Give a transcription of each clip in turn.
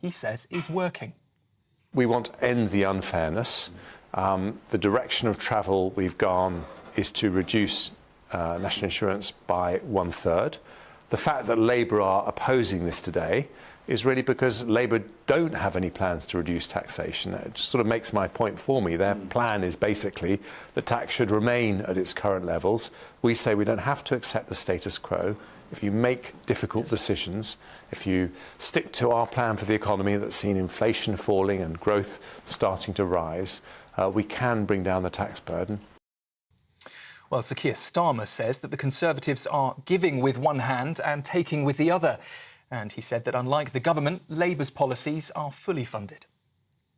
he says is working. We want to end the unfairness. The direction of travel we've gone is to reduce national insurance by 1/3. The fact that Labour are opposing this today is really because Labour don't have any plans to reduce taxation. It just sort of makes my point for me. Their plan is basically that tax should remain at its current levels. We say we don't have to accept the status quo. If you make difficult decisions, if you stick to our plan for the economy that's seen inflation falling and growth starting to rise, we can bring down the tax burden. Well, Sir Keir Starmer says that the Conservatives are giving with one hand and taking with the other. And he said that unlike the government, Labour's policies are fully funded.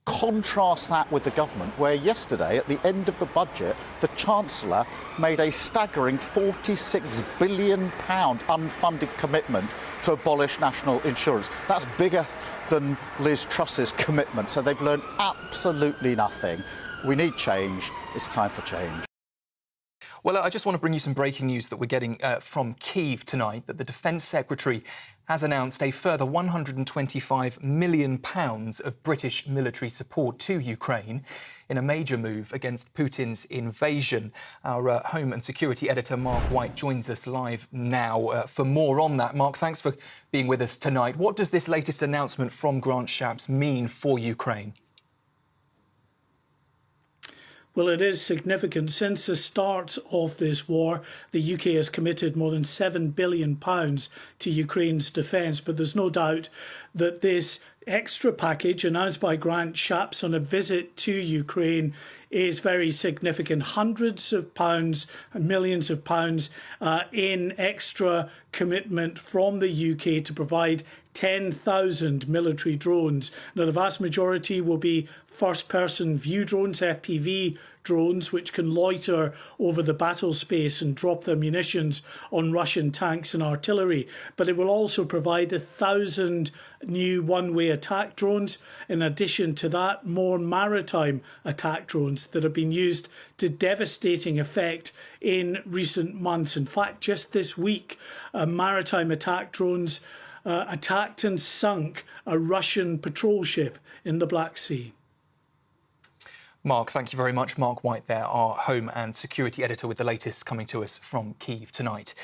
Contrast that with the government, where yesterday, at the end of the budget, the Chancellor made a staggering £46 billion unfunded commitment to abolish national insurance. That's bigger than Liz Truss's commitment, so they've learned absolutely nothing. We need change. It's time for change. Well, I just want to bring you some breaking news that we're getting from Kyiv tonight, that the Defence Secretary has announced a further £125 million of British military support to Ukraine in a major move against Putin's invasion. Our Home and Security Editor, Mark White, joins us live now for more on that. Mark, thanks for being with us tonight. What does this latest announcement from Grant Shapps mean for Ukraine? Well, it is significant. Since the start of this war, the UK has committed more than £7 billion to Ukraine's defence. But there's no doubt that this extra package announced by Grant Shapps on a visit to Ukraine is very significant. Hundreds of pounds and millions of pounds in extra commitment from the UK to provide 10,000 military drones. Now, the vast majority will be first-person view drones, FPV drones, which can loiter over the battle space and drop their munitions on Russian tanks and artillery. But it will also provide 1,000 new one-way attack drones. In addition to that, more maritime attack drones that have been used to devastating effect in recent months. In fact, just this week, maritime attack drones attacked and sunk a Russian patrol ship in the Black Sea. Mark, thank you very much. Mark White there, our Home and Security Editor, with the latest coming to us from Kyiv tonight.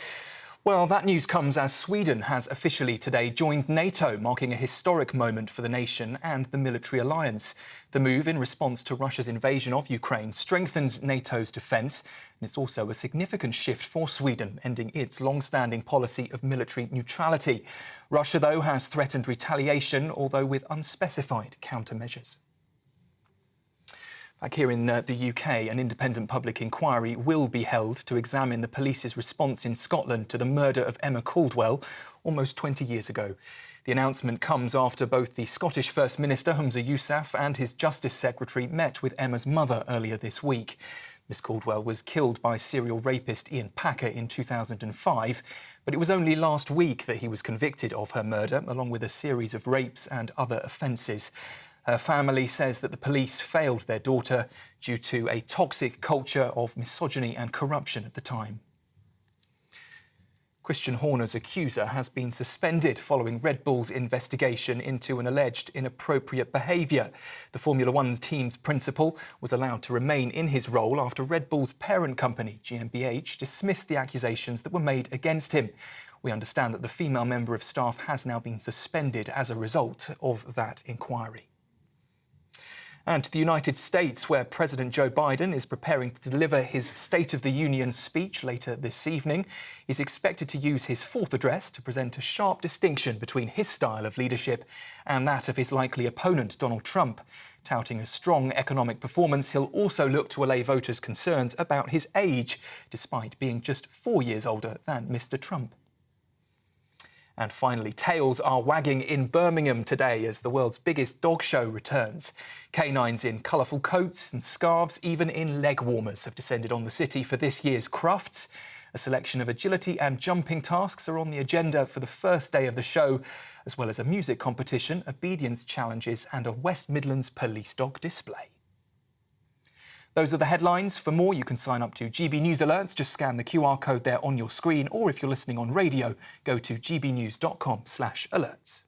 Well, that news comes as Sweden has officially today joined NATO, marking a historic moment for the nation and the military alliance. The move, in response to Russia's invasion of Ukraine, strengthens NATO's defence, and it's also a significant shift for Sweden, ending its long-standing policy of military neutrality. Russia, though, has threatened retaliation, although with unspecified countermeasures. Back here in the UK, an independent public inquiry will be held to examine the police's response in Scotland to the murder of Emma Caldwell almost 20 years ago. The announcement comes after both the Scottish First Minister, Humza Yousaf, and his Justice Secretary met with Emma's mother earlier this week. Miss Caldwell was killed by serial rapist Ian Packer in 2005, but it was only last week that he was convicted of her murder, along with a series of rapes and other offences. Her family says that the police failed their daughter due to a toxic culture of misogyny and corruption at the time. Christian Horner's accuser has been suspended following Red Bull's investigation into an alleged inappropriate behaviour. The Formula One team's principal was allowed to remain in his role after Red Bull's parent company, GmbH, dismissed the accusations that were made against him. We understand that the female member of staff has now been suspended as a result of that inquiry. And to the United States, where President Joe Biden is preparing to deliver his State of the Union speech later this evening. He's expected to use his fourth address to present a sharp distinction between his style of leadership and that of his likely opponent, Donald Trump. Touting a strong economic performance, he'll also look to allay voters' concerns about his age, despite being just 4 years older than Mr. Trump. And finally, tails are wagging in Birmingham today as the world's biggest dog show returns. Canines in colourful coats and scarves, even in leg warmers, have descended on the city for this year's Crufts. A selection of agility and jumping tasks are on the agenda for the first day of the show, as well as a music competition, obedience challenges and a West Midlands police dog display. Those are the headlines. For more, you can sign up to GB News Alerts. Just scan the QR code there on your screen, or if you're listening on radio, go to gbnews.com/alerts.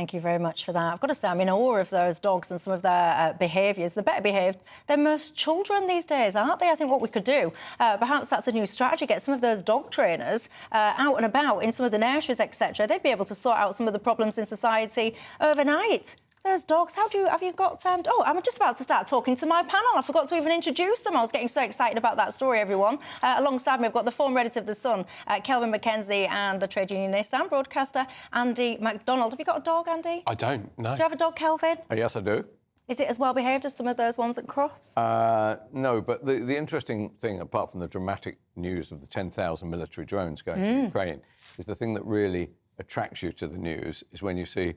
Thank you very much for that. I've got to say, I'm in awe of those dogs and some of their behaviours. They're better behaved than most children these days, aren't they? I think what we could do, perhaps that's a new strategy, get some of those dog trainers out and about in some of the nurseries, etc. They'd be able to sort out some of the problems in society overnight. Those dogs, have you got... oh, I'm just about to start talking to my panel. I forgot to even introduce them. I was getting so excited about that story, everyone. Alongside me, I've got the former editor of The Sun, Kelvin McKenzie, and the trade unionist and broadcaster, Andy MacDonald. Have you got a dog, Andy? I don't, no. Do you have a dog, Kelvin? Yes, I do. Is it as well behaved as some of those ones at Crofts? No, but the interesting thing, apart from the dramatic news of the 10,000 military drones going to Ukraine, is the thing that really attracts you to the news is when you see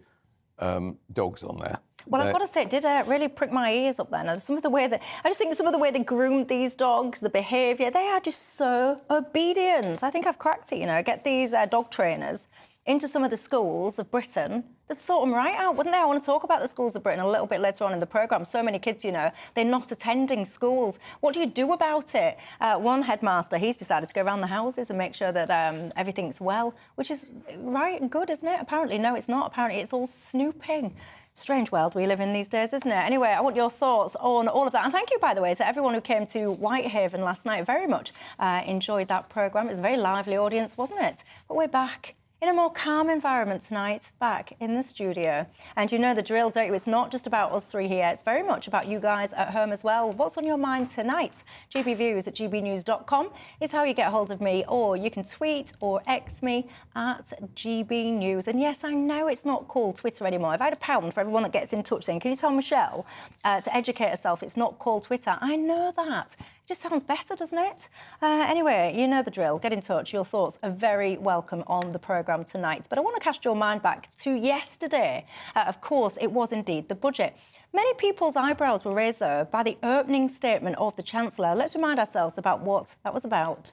dogs on there. Well, I've got to say, it did really prick my ears up then. And some of the way that I just think some of the way they groomed these dogs, the behaviour, they are just so obedient. I think I've cracked it, you know. Get these dog trainers into some of the schools of Britain. They'd sort them right out, wouldn't they? I want to talk about the schools of Britain a little bit later on in the programme. So many kids, you know, they're not attending schools. What do you do about it? One headmaster, he's decided to go around the houses and make sure that everything's well, which is right and good, isn't it? Apparently, no, it's not. Apparently, it's all snooping. Strange world we live in these days, isn't it? Anyway, I want your thoughts on all of that. And thank you, by the way, to everyone who came to Whitehaven last night. Very much enjoyed that programme. It was a very lively audience, wasn't it? But we're back in a more calm environment tonight, back in the studio. And you know the drill, don't you? It's not just about us three here. It's very much about you guys at home as well. What's on your mind tonight? gbviews@gbnews.com is how you get hold of me, or you can tweet or X me at GBNews. And yes, I know it's not called Twitter anymore. I've had £1 for everyone that gets in touch saying, can you tell Michelle to educate herself? It's not called Twitter. I know that. It just sounds better, doesn't it? Anyway, you know the drill. Get in touch. Your thoughts are very welcome on the programme tonight. But I want to cast your mind back to yesterday. Of course, it was indeed the budget. Many people's eyebrows were raised, though, by the opening statement of the Chancellor. Let's remind ourselves about what that was about.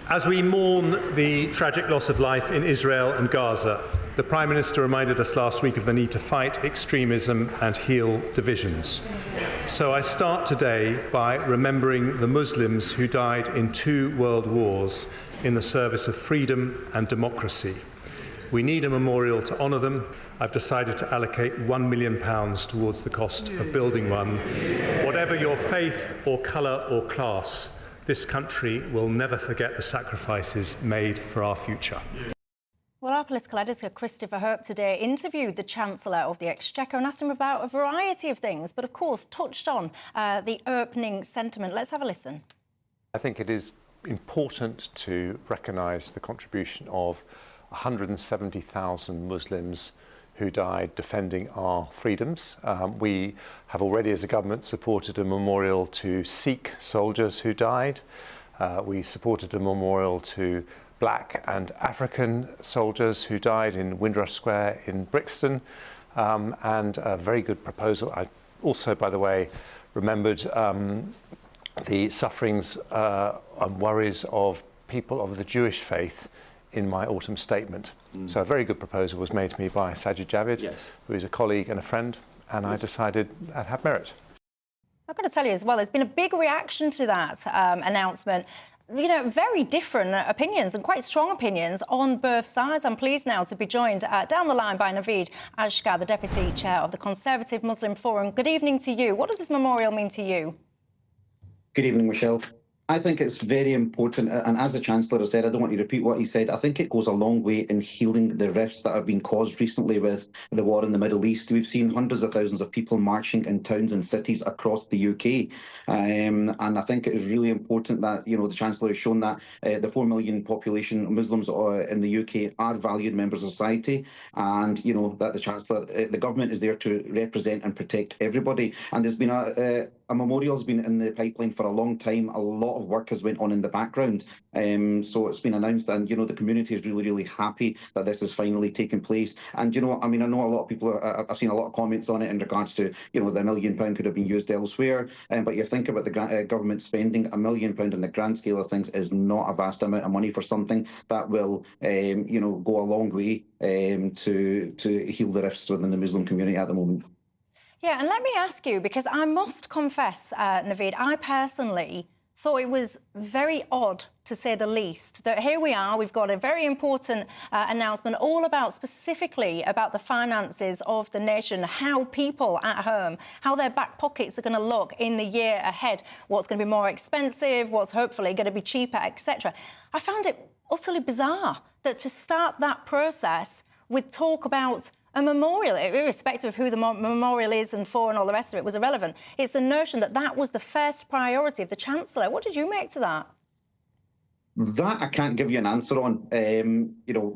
As we mourn the tragic loss of life in Israel and Gaza, the Prime Minister reminded us last week of the need to fight extremism and heal divisions. So I start today by remembering the Muslims who died in 2 world wars in the service of freedom and democracy. We need a memorial to honour them. I've decided to allocate £1 million towards the cost of building one. Whatever your faith or colour or class, this country will never forget the sacrifices made for our future. Well, our political editor, Christopher Hope, today interviewed the Chancellor of the Exchequer and asked him about a variety of things, but of course touched on the opening sentiment. Let's have a listen. I think it is important to recognise the contribution of 170,000 Muslims who died defending our freedoms. We have already, as a government, supported a memorial to Sikh soldiers who died. We supported a memorial to Black and African soldiers who died in Windrush Square in Brixton, and a very good proposal. I also, by the way, remembered the sufferings and worries of people of the Jewish faith in my autumn statement. So a very good proposal was made to me by Sajid Javid, who is a colleague and a friend, and I decided that had merit. I've got to tell you as well, there's been a big reaction to that announcement. You know, very different opinions and quite strong opinions on both sides. I'm pleased now to be joined down the line by Naveed Ashkar, the Deputy Chair of the Conservative Muslim Forum. Good evening to you. What does this memorial mean to you? Good evening, Michelle. I think it's very important, and as the Chancellor has said, I don't want to repeat what he said, I think it goes a long way in healing the rifts that have been caused recently with the war in the Middle East. We've seen hundreds of thousands of people marching in towns and cities across the UK, and I think it is really important that, you know, the Chancellor has shown that the 4 million population Muslims in the UK are valued members of society, and, you know, that the Chancellor, the government is there to represent and protect everybody. And there's been a memorial has been in the pipeline for a long time. A lot of work has went on in the background. So it's been announced, and, you know, the community is really, really happy that this is finally taking place. And, you know, I mean, I know a lot of people I've seen a lot of comments on it in regards to, you know, the £1 million could have been used elsewhere. But you think about the government spending £1 million in the grand scale of things is not a vast amount of money for something that will, you know, go a long way to heal the rifts within the Muslim community at the moment. Yeah, and let me ask you, because I must confess, Naveed, I personally thought it was very odd, to say the least, that here we are, we've got a very important announcement all about specifically about the finances of the nation, how people at home, how their back pockets are going to look in the year ahead, what's going to be more expensive, what's hopefully going to be cheaper, etc. I found it utterly bizarre that to start that process with talk about a memorial, irrespective of who the memorial is and for and all the rest of it, was irrelevant. It's the notion that that was the first priority of the Chancellor. What did you make to that? That I can't give you an answer on. No,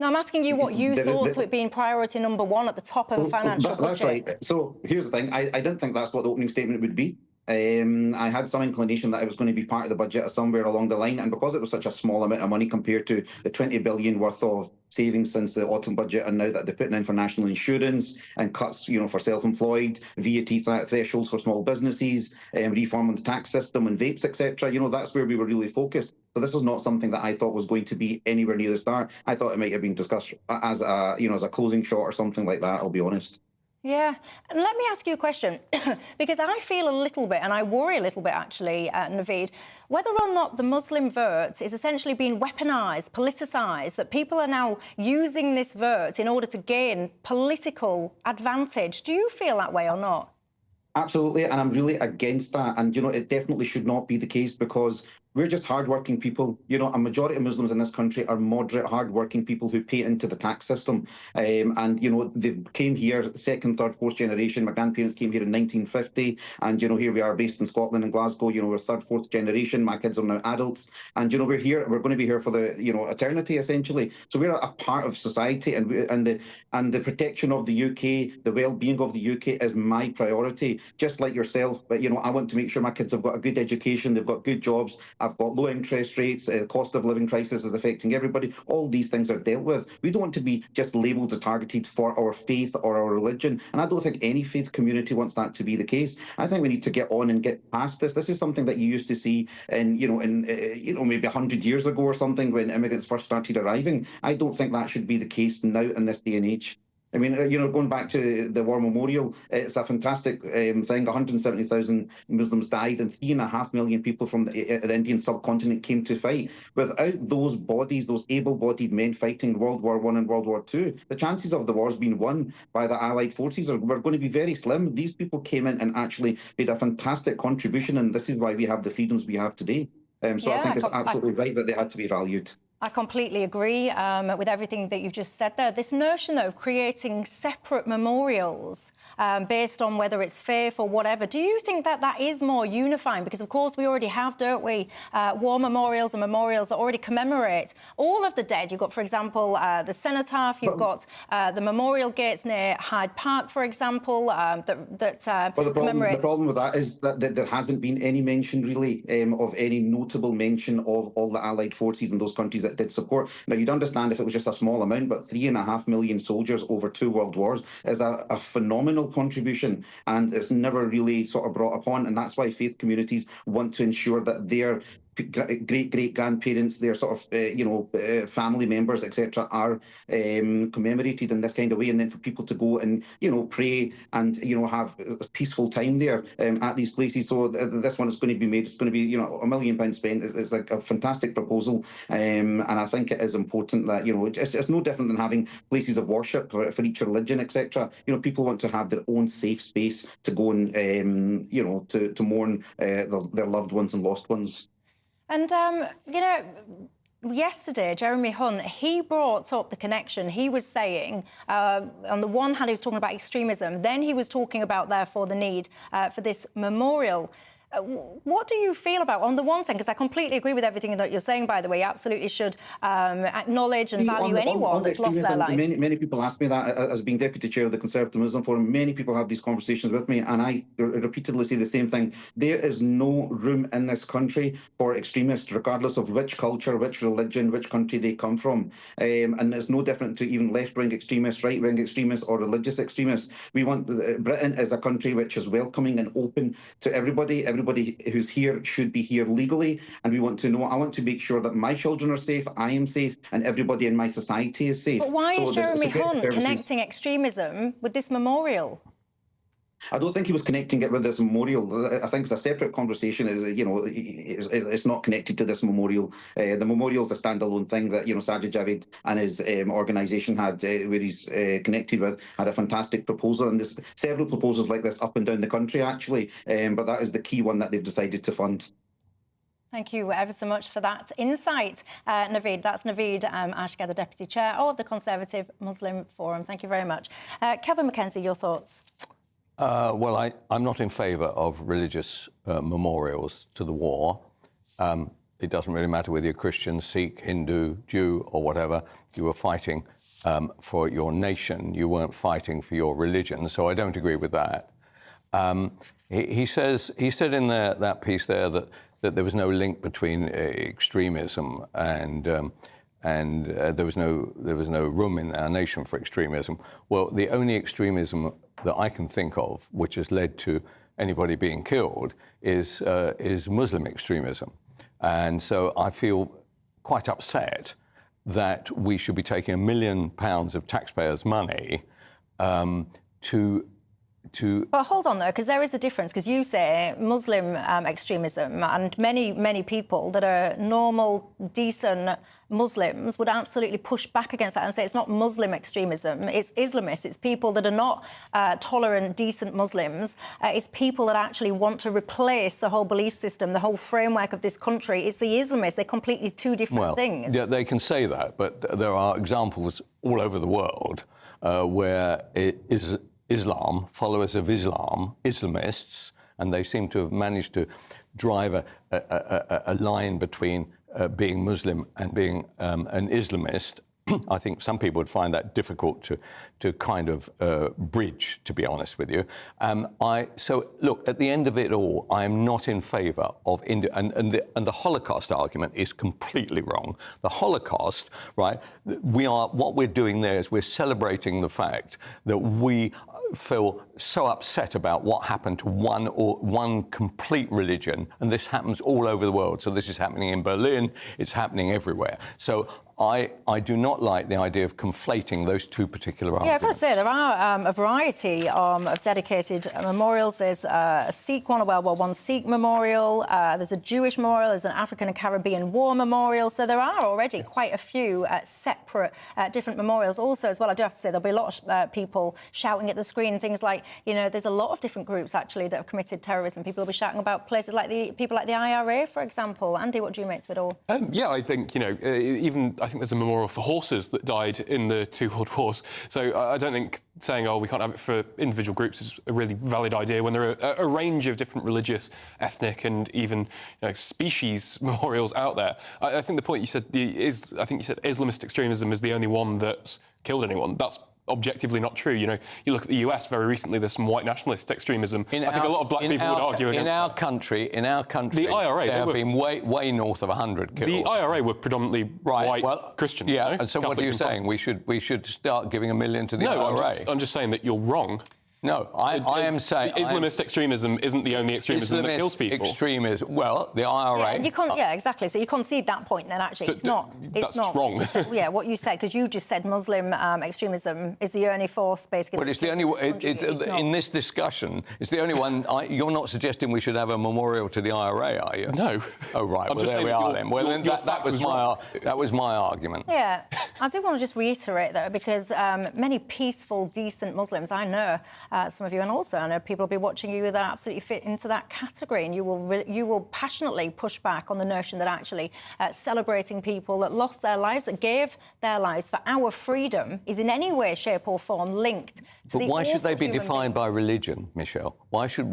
I'm asking you what you thought of it being priority number one at the top of the financial budget. That's right. So here's the thing. I didn't think that's what the opening statement would be. I had some inclination that it was going to be part of the budget somewhere along the line, and because it was such a small amount of money compared to the 20 billion worth of savings since the autumn budget, and now that they're putting in for national insurance and cuts, for self-employed, VAT thresholds for small businesses, reform on the tax system and vapes, etc. That's where we were really focused. So this was not something that I thought was going to be anywhere near the start. I thought it might have been discussed as a closing shot or something like that. I'll be honest. Yeah, and let me ask you a question, because I feel a little bit, and I worry a little bit actually, Naveed, whether or not the Muslim vote is essentially being weaponised, politicised, that people are now using this vote in order to gain political advantage. Do you feel that way or not? Absolutely, and I'm really against that. And, it definitely should not be the case, because we're just hardworking people. A majority of Muslims in this country are moderate, hardworking people who pay into the tax system. And they came here, second, third, fourth generation. My grandparents came here in 1950. And, here we are based in Scotland and Glasgow. We're third, fourth generation. My kids are now adults. And, we're here. We're going to be here for the, eternity, essentially. So we're a part of society. And the protection of the UK, the well-being of the UK is my priority, just like yourself. But, I want to make sure my kids have got a good education. They've got good jobs. I've got low interest rates, the cost of living crisis is affecting everybody. All these things are dealt with. We don't want to be just labelled or targeted for our faith or our religion. And I don't think any faith community wants that to be the case. I think we need to get on and get past this. This is something that you used to see in, maybe 100 years ago or something when immigrants first started arriving. I don't think that should be the case now in this day and age. I mean, going back to the War Memorial, it's a fantastic thing. 170,000 Muslims died and 3.5 million people from the Indian subcontinent came to fight. Without those bodies, those able-bodied men fighting World War I and World War II, the chances of the wars being won by the Allied forces were going to be very slim. These people came in and actually made a fantastic contribution, and this is why we have the freedoms we have today. I think it's absolutely right that they had to be valued. I completely agree with everything that you've just said there. This notion, though, of creating separate memorials based on whether it's faith or whatever, do you think that that is more unifying? Because, of course, we already have, don't we, war memorials and memorials that already commemorate all of the dead. You've got, for example, the cenotaph, you've got the memorial gates near Hyde Park, for example, commemorate... The problem with that is that there hasn't been any mention, really, of any notable mention of all the Allied forces in those countries that did support. Now, you'd understand if it was just a small amount, but 3.5 million soldiers over 2 world wars is a phenomenal contribution, and it's never really sort of brought upon, and that's why faith communities want to ensure that their great-great-grandparents, their sort of, family members, etc., are commemorated in this kind of way, and then for people to go and, pray and, have a peaceful time there at these places. So this one is going to be made, it's going to be, £1 million spent. It's like a fantastic proposal, and I think it is important that, it's no different than having places of worship for each religion, etc. People want to have their own safe space to go and, to mourn their loved ones and lost ones. And, yesterday, Jeremy Hunt, he brought up the connection. He was saying, on the one hand, he was talking about extremism. Then he was talking about, therefore, the need for this memorial. What do you feel about, on the one hand, because I completely agree with everything that you're saying, by the way, you absolutely should acknowledge and value anyone that's lost their life. Many people ask me that, as being Deputy Chair of the Conservative Muslim Forum. Many people have these conversations with me, and I repeatedly say the same thing. There is no room in this country for extremists, regardless of which culture, which religion, which country they come from. And it's no different to even left-wing extremists, right-wing extremists, or religious extremists. We want Britain as a country which is welcoming and open to everybody. Everybody who's here should be here legally, and I want to make sure that my children are safe, I am safe, and everybody in my society is safe. But why is Jeremy Hunt connecting extremism with this memorial? I don't think he was connecting it with this memorial. I think it's a separate conversation. It's not connected to this memorial. The memorial is a standalone thing that Sajid Javid and his organisation had, where he's connected with, had a fantastic proposal, and there's several proposals like this up and down the country actually. But that is the key one that they've decided to fund. Thank you ever so much for that insight, Naveed. That's Naveed Ashgar, the Deputy Chair of the Conservative Muslim Forum. Thank you very much. Kevin McKenzie, your thoughts? Well, I'm not in favour of religious memorials to the war. It doesn't really matter whether you're Christian, Sikh, Hindu, Jew or whatever. You were fighting for your nation. You weren't fighting for your religion. So I don't agree with that. He said in that piece there that there was no link between extremism and there was no room in our nation for extremism. Well, the only extremism that I can think of which has led to anybody being killed is Muslim extremism, and so I feel quite upset that we should be taking £1 million of taxpayers' money to. But hold on, though, because there is a difference, because you say Muslim extremism, and many people that are normal, decent Muslims would absolutely push back against that and say it's not Muslim extremism, it's Islamists, it's people that are not tolerant, decent Muslims, it's people that actually want to replace the whole belief system, the whole framework of this country. It's the Islamists. They're completely two different things. Yeah, they can say that, but there are examples all over the world where it is Islam, followers of Islam, Islamists, and they seem to have managed to drive a line between being Muslim and being an Islamist. I think some people would find that difficult to kind of bridge, to be honest with you. So look, at the end of it all, I am not in favour of and the Holocaust argument is completely wrong. The Holocaust, right? What we're doing there is we're celebrating the fact that we feel so upset about what happened to one complete religion, and this happens all over the world. So this is happening in Berlin, it's happening everywhere. So I do not like the idea of conflating those two particular arguments. Yeah, I've got to say, there are a variety of dedicated memorials. There's a Sikh one, a World War I Sikh memorial. There's a Jewish memorial. There's an African and Caribbean War memorial. So there are already quite a few separate different memorials. Also, as well, I do have to say, there'll be a lot of people shouting at the screen, things like, there's a lot of different groups, actually, that have committed terrorism. People will be shouting about places like people like the IRA, for example. Andy, what do you make of it all? Yeah, I think, I think there's a memorial for horses that died in the two world wars. So I don't think saying, we can't have it for individual groups is a really valid idea when there are a range of different religious, ethnic and even species memorials out there. I think the point you said I think you said Islamist extremism is the only one that's killed anyone. That's objectively not true. You look at the US very recently, there's some white nationalist extremism. I think a lot of black people would argue against that. In our country, the IRA, there have been way north of 100 killed. The IRA were predominantly white Christians. Yeah, and so Catholics, what are you saying? We should start giving $1 million to the IRA? No, I'm just saying that you're wrong. No, I am saying... Islamist extremism isn't the only extremism that kills people. Extremism, well, the IRA... Yeah, exactly. So you concede that point, then, actually. It's not... That's wrong. What you said, because you just said Muslim extremism is the only force, basically... But it's the only... in this discussion, it's the only one... You're not suggesting we should have a memorial to the IRA, are you? No. Oh, right. Well, there we are, then. Well, then that was my argument. Yeah. I do want to just reiterate, though, because many peaceful, decent Muslims, I know... some of you, and also I know people will be watching you that absolutely fit into that category, and you will passionately push back on the notion that actually celebrating people that lost their lives, that gave their lives for our freedom, is in any way, shape or form linked to But why should they be defined by religion, Michelle? Why should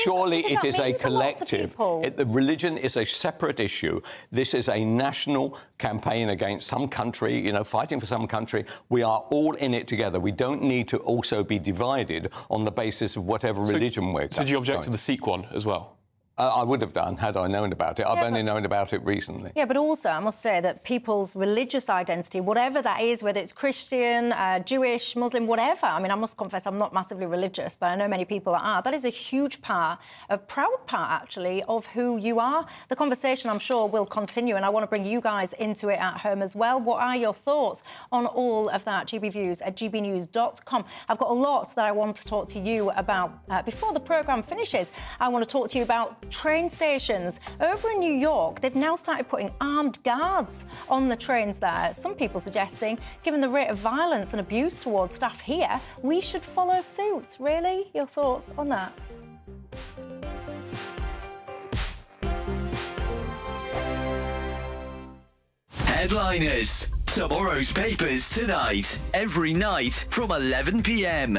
surely it is a collective. The religion is a separate issue. This is a national campaign against some country, fighting for some country. We are all in it together. We don't need to also be divided on the basis of whatever religion we're... So did you object to the Sikh one as well? I would have done had I known about it. I've only known about it recently. Yeah, but also I must say that people's religious identity, whatever that is, whether it's Christian, Jewish, Muslim, whatever, I mean, I must confess I'm not massively religious, but I know many people that are. That is a huge part, a proud part, actually, of who you are. The conversation, I'm sure, will continue, and I want to bring you guys into it at home as well. What are your thoughts on all of that? GBviews at gbnews.com. I've got a lot that I want to talk to you about before the programme finishes. I want to talk to you about train stations. Over in New York, they've now started putting armed guards on the trains there. Some people suggesting, given the rate of violence and abuse towards staff here, we should follow suit. Really? Your thoughts on that? Headliners. Tomorrow's papers tonight. Every night from 11 p.m.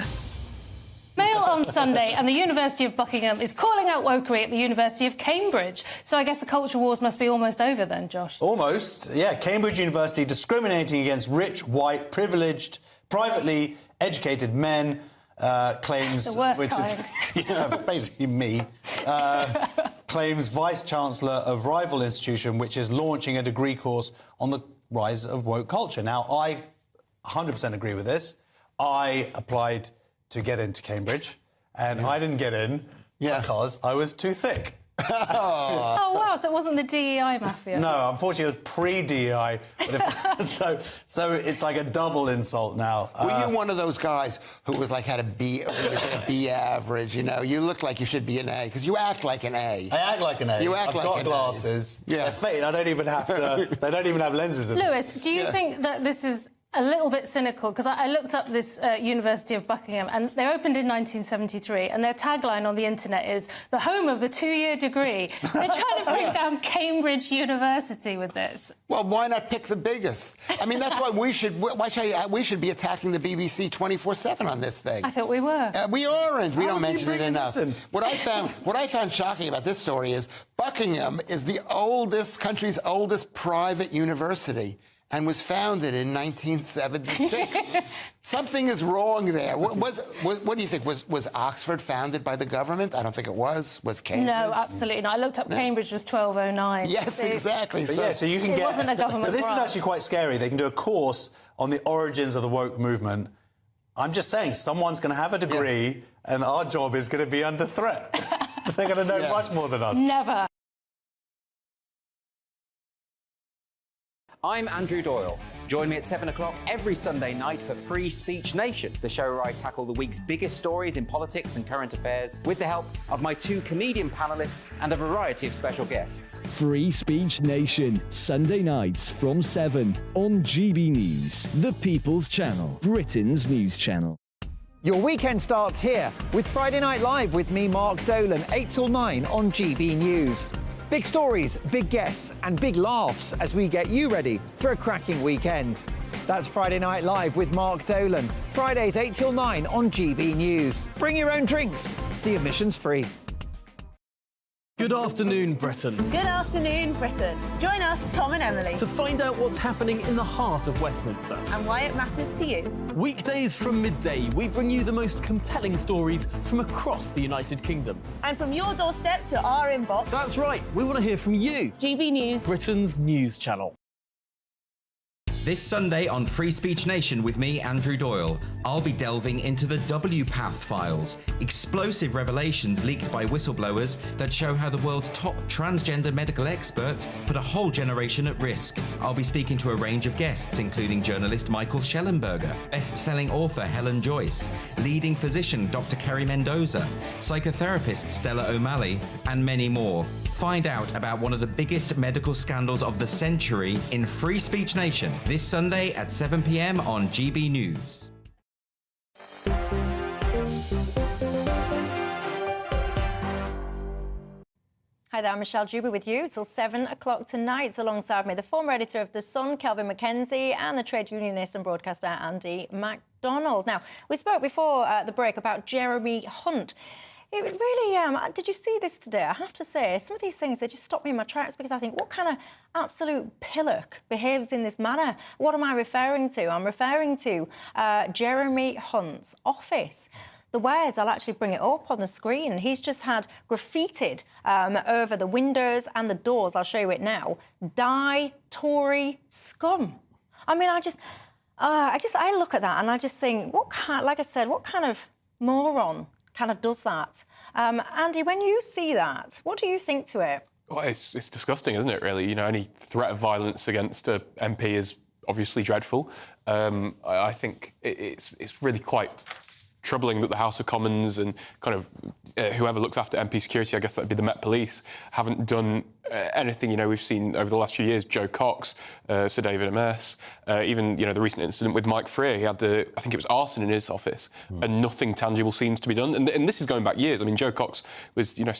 Mail on Sunday, and the University of Buckingham is calling out wokery at the University of Cambridge. So I guess the culture wars must be almost over then, Josh. Almost, yeah. Cambridge University discriminating against rich, white, privileged, privately educated men, claims... The worst which kind. is, basically me, claims Vice-Chancellor of rival institution, which is launching a degree course on the rise of woke culture. Now, I 100% agree with this. I applied to get into Cambridge, and I didn't get in because I was too thick. Oh, wow, so it wasn't the DEI mafia? No, unfortunately, it was pre-DEI. So it's like a double insult now. Were you one of those guys who was like had a B, a B average? You know, you look like you should be an A because you act like an A. I act like an A. You act I've like got an glasses. A. Yeah, they're fake. I don't even have to. They don't even have lenses in them. Lewis, do you think that this is a little bit cynical? Because I looked up this University of Buckingham, and they opened in 1973, and their tagline on the internet is the home of the two-year degree. They're trying to bring down Cambridge University with this. Well, why not pick the biggest? I mean, that's why we should. We should be attacking the BBC 24/7 on this thing. I thought we were. We aren't. We don't mention it enough. Listen. What I found shocking about this story is Buckingham is the country's oldest private university, and was founded in 1976. Something is wrong there. What do you think? Was Oxford founded by the government? I don't think it was. Was Cambridge? No, absolutely not. I looked up Cambridge was 1209. Yes, So exactly. So you can it get... wasn't a government But this is grant. actually quite scary. They can do a course on the origins of the woke movement. I'm just saying, someone's going to have a degree, and our job is going to be under threat. They're going to know much more than us. Never. I'm Andrew Doyle. Join me at 7 o'clock every Sunday night for Free Speech Nation, the show where I tackle the week's biggest stories in politics and current affairs with the help of my two comedian panellists and a variety of special guests. Free Speech Nation, Sunday nights from 7 on GB News, the People's Channel, Britain's news channel. Your weekend starts here with Friday Night Live with me, Mark Dolan, 8 till 9 on GB News. Big stories, big guests and big laughs as we get you ready for a cracking weekend. That's Friday Night Live with Mark Dolan. Fridays 8 till 9 on GB News. Bring your own drinks. The admission's free. Good afternoon, Britain. Good afternoon, Britain. Join us, Tom and Emily, To find out what's happening in the heart of Westminster. and why it matters to you. Weekdays from midday, we bring you the most compelling stories from across the United Kingdom. And from your doorstep to our inbox, That's right, we want to hear from you, GB News. Britain's news channel. This Sunday on Free Speech Nation with me, Andrew Doyle, I'll be delving into the WPATH files, explosive revelations leaked by whistleblowers that show how the world's top transgender medical experts put a whole generation at risk. I'll be speaking to a range of guests, including journalist Michael Schellenberger, best-selling author Helen Joyce, leading physician Dr. Kerry Mendoza, psychotherapist Stella O'Malley, and many more. Find out about one of the biggest medical scandals of the century in Free Speech Nation this Sunday at 7 p.m. on GB News. Hi there, I'm Michelle Dewberry with you till 7 o'clock tonight. Alongside me, the former editor of The Sun, Kelvin McKenzie, and the trade unionist and broadcaster, Andy MacDonald. Now, we spoke before the break about Jeremy Hunt. It really, did you see this today? I have to say, some of these things, they just stop me in my tracks because I think, what kind of absolute pillock behaves in this manner? What am I referring to? I'm referring to Jeremy Hunt's office. the words, I'll actually bring it up on the screen. He's just had graffitied over the windows and the doors. I'll show you it now. Die, Tory, scum. I mean, I look at that and I just think, like I said, what kind of moron kind of does that? Andy, when you see that, what do you think to it? Well, it's disgusting, isn't it, really? You know, any threat of violence against a MP is obviously dreadful. I think it's really quite troubling that the House of Commons and kind of whoever looks after MP security, I guess that'd be the Met Police, haven't done anything. You know, we've seen over the last few years, Joe Cox, Sir David Amess, even, you know, the recent incident with Mike Freer. He had I think it was arson in his office, and nothing tangible seems to be done. And this is going back years. I mean, Joe Cox was, you know,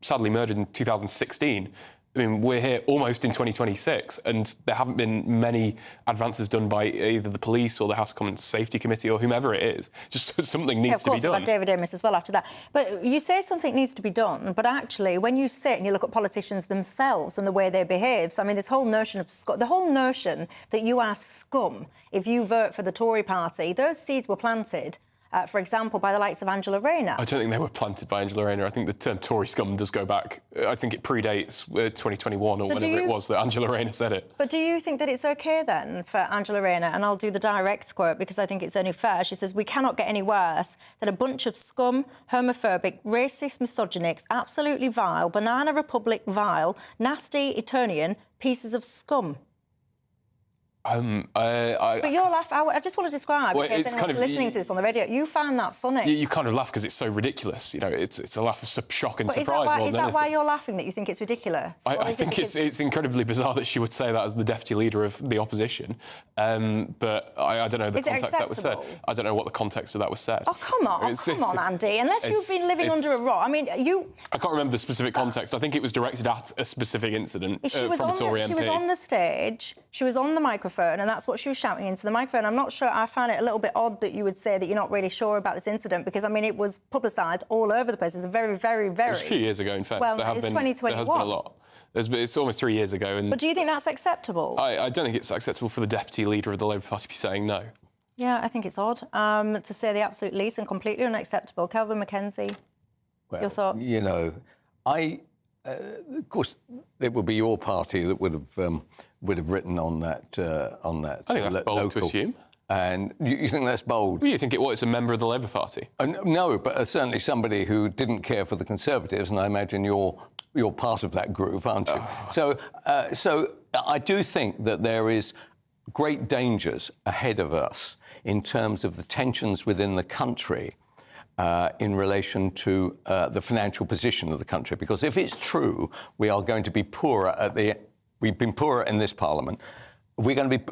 sadly murdered in 2016. I mean, we're here almost in 2026, and there haven't been many advances done by either the police or the House of Commons Safety Committee or whomever it is. Just something needs to be done. Of course, David Amess as well after that. But you say something needs to be done, but actually, when you sit and you look at politicians themselves and the way they behave, so I mean, this whole notion of the whole notion that you are scum if you vote for the Tory party, those seeds were planted. For example, by the likes of Angela Rayner. I don't think they were planted by Angela Rayner. I think the term Tory scum does go back. I think it predates 2021 or whenever it was that Angela Rayner said it. But do you think that it's OK, then, for Angela Rayner, and I'll do the direct quote because I think it's only fair, she says, "We cannot get any worse than a bunch of scum, homophobic, racist, misogynics, absolutely vile, Banana Republic vile, nasty, Etonian pieces of scum." But you're laughing. I just want to describe, in case anyone's listening to this on the radio, you found that funny. You kind of laugh because it's so ridiculous. You know, it's a laugh of shock and surprise more than anything. Is that why you're laughing, that you think it's ridiculous? I think it's incredibly bizarre that she would say that as the deputy leader of the opposition. But I don't know the context that was said. I don't know what the context of that was said. Oh, come on, Andy. Unless you've been living under a rock. I mean, I can't remember the specific context. I think it was directed at a specific incident from a Tory MP. She was on the stage, she was on the microphone, and that's what she was shouting into the microphone. I'm not sure, I found it a little bit odd that you would say that you're not really sure about this incident, because, I mean, it was publicised all over the place. It's a very, very, very... It was a few years ago, in fact. Well, it's 2021. There has been a lot. It's almost 3 years ago. But do you think that's acceptable? I don't think it's acceptable for the deputy leader of the Labour Party to be saying no. Yeah, I think it's odd, to say the absolute least, and completely unacceptable. Kelvin Mackenzie, your thoughts? You know, of course, it would be your party that would have written on that. I think that's bold to assume. And you think that's bold? Well, you think it's a member of the Labour Party? No, but certainly somebody who didn't care for the Conservatives, and I imagine you're part of that group, aren't you? So I do think that there is great dangers ahead of us in terms of the tensions within the country. In relation to the financial position of the country. Because if it's true, we are going to be poorer we've been poorer in this Parliament, we're going to be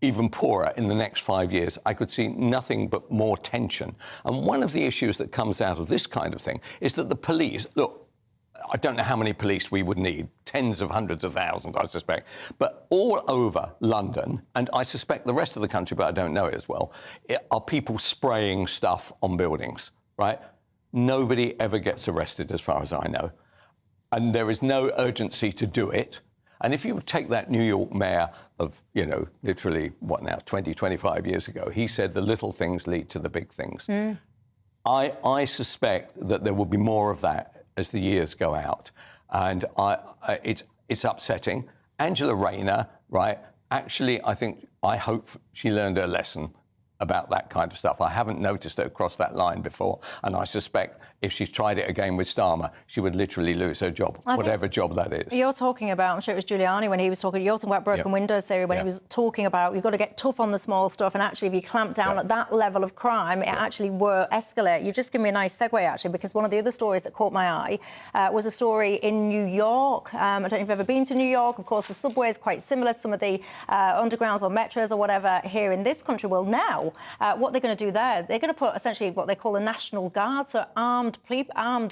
even poorer in the next 5 years. I could see nothing but more tension. And one of the issues that comes out of this kind of thing is that the police, look, I don't know how many police we would need, tens of hundreds of thousands, I suspect, but all over London, and I suspect the rest of the country, but I don't know it as well, are people spraying stuff on buildings. Right? Nobody ever gets arrested, as far as I know. And there is no urgency to do it. And if you take that New York mayor of, you know, literally, 20, 25 years ago, he said the little things lead to the big things. I suspect that there will be more of that as the years go out. And it's upsetting. Angela Rayner, right, actually, I hope she learned her lesson about that kind of stuff. I haven't noticed her cross that line before, and I suspect if she tried it again with Starmer, she would literally lose her job, whatever job that is. You're talking about, I'm sure it was Giuliani when he was talking, you're talking about broken windows theory, when he was talking about you've got to get tough on the small stuff, and actually if you clamp down at that level of crime, it actually will escalate. You just give me a nice segue, actually, because one of the other stories that caught my eye was a story in New York. I don't know if you've ever been to New York. Of course, the subway is quite similar to some of the undergrounds or metros or whatever here in this country. Well, now, what they're going to do there, they're going to put essentially what they call a National Guard, so armed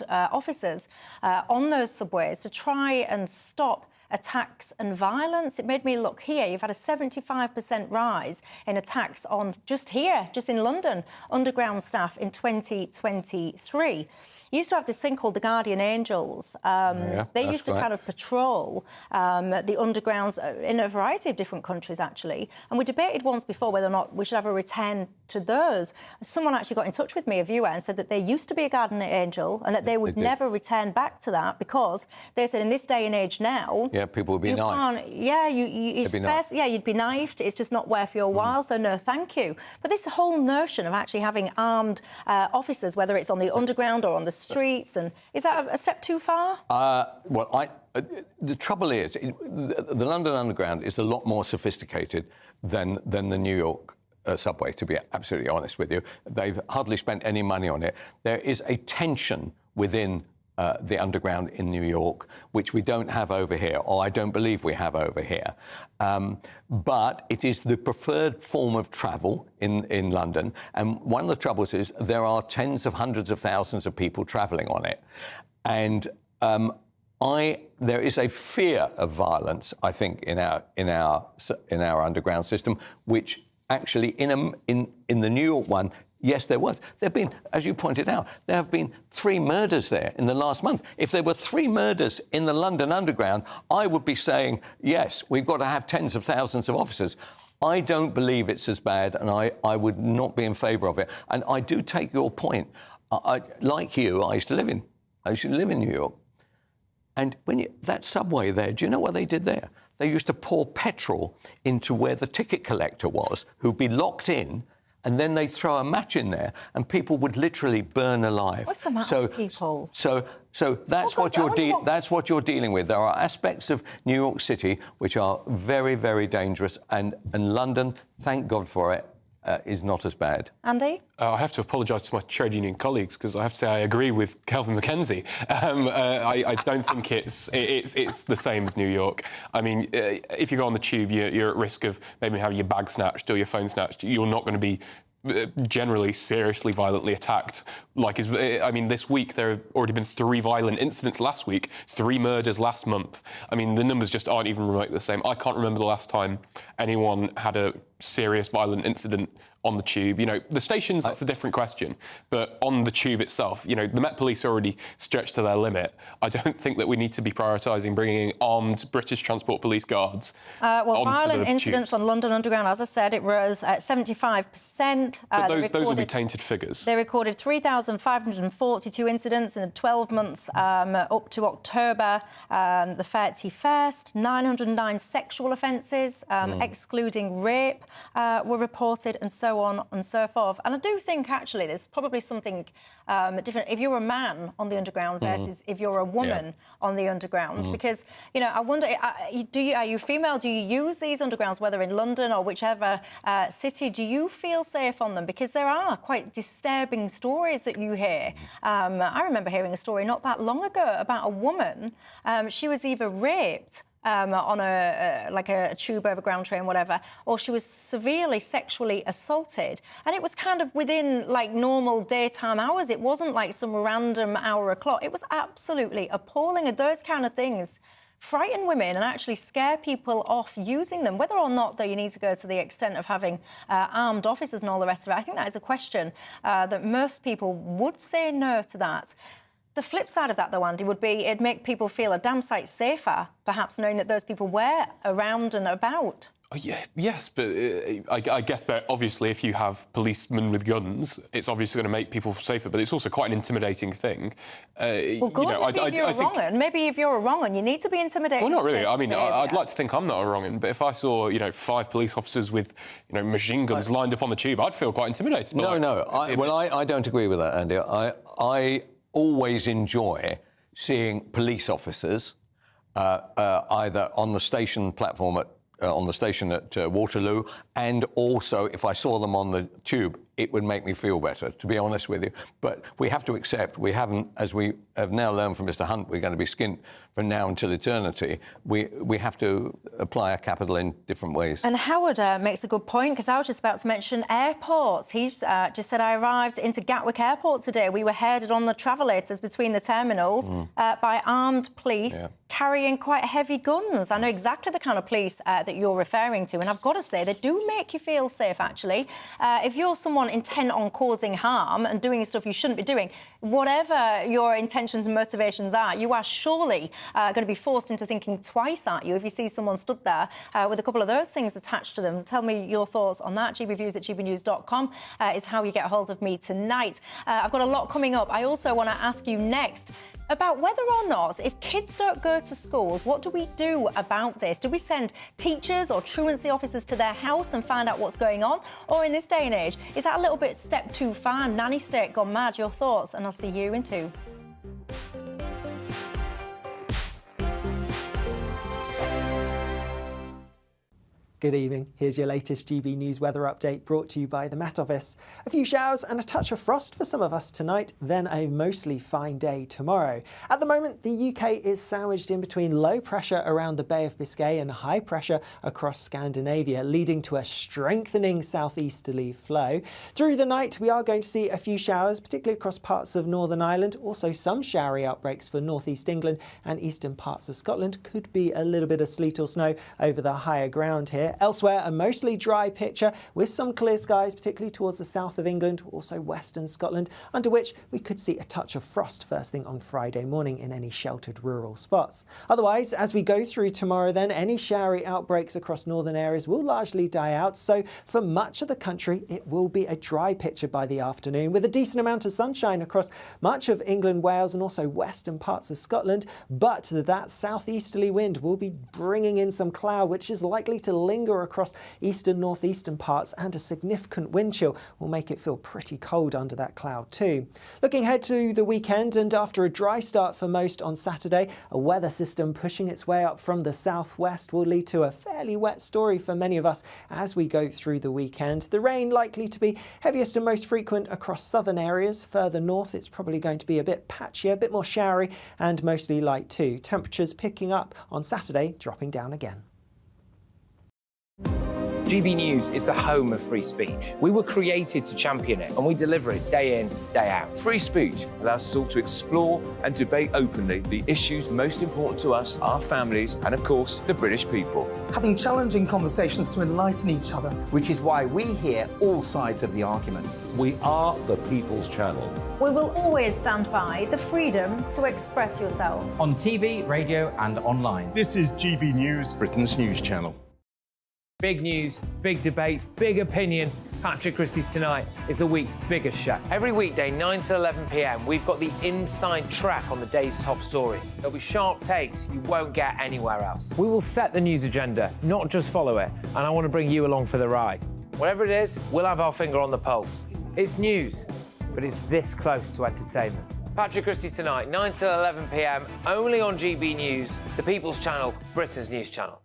officers on those subways to try and stop attacks and violence. It made me look here. You've had a 75% rise in attacks on just here, just in London, underground staff in 2023. You used to have this thing called the Guardian Angels. They used to kind of patrol the undergrounds in a variety of different countries, actually. And we debated once before whether or not we should have a return to those. Someone actually got in touch with me, a viewer, and said that there used to be a Guardian Angel and that they would never return back to that because they said in this day and age now... Yeah, people would be knifed. You'd be knifed. It's just not worth your while, so no, thank you. But this whole notion of actually having armed officers, whether it's on the underground or on the streets, and is that a step too far? The trouble is, the London Underground is a lot more sophisticated than the New York subway, to be absolutely honest with you. They've hardly spent any money on it. There is a tension within the Underground in New York, which we don't have over here, or I don't believe we have over here. But it is the preferred form of travel in London. And one of the troubles is there are tens of hundreds of thousands of people travelling on it. And there is a fear of violence, I think, in our underground system, which actually in the New York one, yes, there was. There have been, as you pointed out, there have been 3 murders there in the last month. If there were 3 murders in the London Underground, I would be saying, yes, we've got to have tens of thousands of officers. I don't believe it's as bad, and I would not be in favour of it. And I do take your point. Like you, I used to live in New York. And that subway there, do you know what they did there? They used to pour petrol into where the ticket collector was, who'd be locked in, and then they'd throw a match in there, and people would literally burn alive. What's the matter with people? So that's what you're dealing with. There are aspects of New York City which are very, very dangerous, and London, thank God for it, is not as bad. Andy? I have to apologise to my trade union colleagues because I have to say I agree with Kelvin McKenzie. I don't think it's the same as New York. I mean, if you go on the tube, you're at risk of maybe having your bag snatched or your phone snatched. You're not going to be generally seriously violently attacked. This week there have already been 3 violent incidents last week, 3 murders last month. I mean, the numbers just aren't even remotely the same. I can't remember the last time anyone had a serious violent incident on the tube. You know, the stations, that's a different question. But on the tube itself, you know, the Met Police are already stretched to their limit. I don't think that we need to be prioritising bringing armed British Transport Police guards violent incidents on London Underground, as I said, it rose at 75%. But those will be tainted figures. They recorded 3,542 incidents in the 12 months up to October the 31st. 909 sexual offences, excluding rape, were reported, and so on and so forth. And I do think, actually, there's probably something different if you're a man on the Underground versus if you're a woman on the Underground. Because, you know, I wonder, are you female? Do you use these Undergrounds, whether in London or whichever city? Do you feel safe on them? Because there are quite disturbing stories that you hear. I remember hearing a story not that long ago about a woman. She was either raped on a tube overground train, whatever, or she was severely sexually assaulted. And it was kind of within, like, normal daytime hours. It wasn't like some random hour o'clock. It was absolutely appalling. And those kind of things frighten women and actually scare people off using them. Whether or not, though, you need to go to the extent of having armed officers and all the rest of it, I think that is a question that most people would say no to that. The flip side of that, though, Andy, would be it'd make people feel a damn sight safer, perhaps knowing that those people were around and about. Oh, yeah, yes, but I guess that obviously if you have policemen with guns, it's obviously going to make people safer, but it's also quite an intimidating thing. Well, good, maybe if you're a wrong-un. Maybe if you're a wrong-un, you need to be intimidated. Well, not really. I mean, I'd like to think I'm not a wrong-un, but if I saw, 5 police officers with, machine guns lined up on the tube, I'd feel quite intimidated. I don't agree with that, Andy. I always enjoy seeing police officers either on the station platform at Waterloo, and also if I saw them on the tube it would make me feel better, to be honest with you. But we have to accept we haven't, as we have now learned from Mr. Hunt, we're going to be skint from now until eternity. We have to apply our capital in different ways. And Howard makes a good point, because I was just about to mention airports. He's just said, I arrived into Gatwick Airport today. We were headed on the travellators between the terminals by armed police carrying quite heavy guns. I know exactly the kind of police that you're referring to, and I've got to say, they do make you feel safe, actually. If you're someone intent on causing harm and doing stuff you shouldn't be doing, whatever your intentions and motivations are, you are surely going to be forced into thinking twice, aren't you, if you see someone stood there with a couple of those things attached to them. Tell me your thoughts on that. gbviews@gbnews.com is how you get a hold of me tonight. I've got a lot coming up. I also want to ask you next about whether or not, if kids don't go to schools, what do we do about this? Do we send teachers or truancy officers to their house and find out what's going on? Or in this day and age, is that a little bit step too far? Nanny state gone mad? Your thoughts, and I'll see you in 2. Good evening. Here's your latest GB News weather update brought to you by the Met Office. A few showers and a touch of frost for some of us tonight, then a mostly fine day tomorrow. At the moment, the UK is sandwiched in between low pressure around the Bay of Biscay and high pressure across Scandinavia, leading to a strengthening southeasterly flow. Through the night, we are going to see a few showers, particularly across parts of Northern Ireland. Also, some showery outbreaks for northeast England and eastern parts of Scotland. Could be a little bit of sleet or snow over the higher ground here. Elsewhere, a mostly dry picture with some clear skies, particularly towards the south of England, also western Scotland, under which we could see a touch of frost first thing on Friday morning in any sheltered rural spots. Otherwise, as we go through tomorrow then, any showery outbreaks across northern areas will largely die out. So for much of the country, it will be a dry picture by the afternoon with a decent amount of sunshine across much of England, Wales and also western parts of Scotland. But that southeasterly wind will be bringing in some cloud, which is likely to linger across eastern northeastern parts, and a significant wind chill will make it feel pretty cold under that cloud too. Looking ahead to the weekend, and after a dry start for most on Saturday, a weather system pushing its way up from the southwest will lead to a fairly wet story for many of us as we go through the weekend. The rain likely to be heaviest and most frequent across southern areas. Further north, it's probably going to be a bit patchier, a bit more showery and mostly light too. Temperatures picking up on Saturday, dropping down again. GB News is the home of free speech. We were created to champion it, and we deliver it day in, day out. Free speech allows us all to explore and debate openly the issues most important to us, our families, and of course, the British people. Having challenging conversations to enlighten each other. Which is why we hear all sides of the argument. We are the People's Channel. We will always stand by the freedom to express yourself. On TV, radio and online. This is GB News, Britain's news channel. Big news, big debates, big opinion. Patrick Christie's Tonight is the week's biggest show. Every weekday, 9 to 11 p.m, we've got the inside track on the day's top stories. There'll be sharp takes you won't get anywhere else. We will set the news agenda, not just follow it, and I want to bring you along for the ride. Whatever it is, we'll have our finger on the pulse. It's news, but it's this close to entertainment. Patrick Christie's Tonight, 9 to 11 p.m, only on GB News, the People's Channel, Britain's news channel.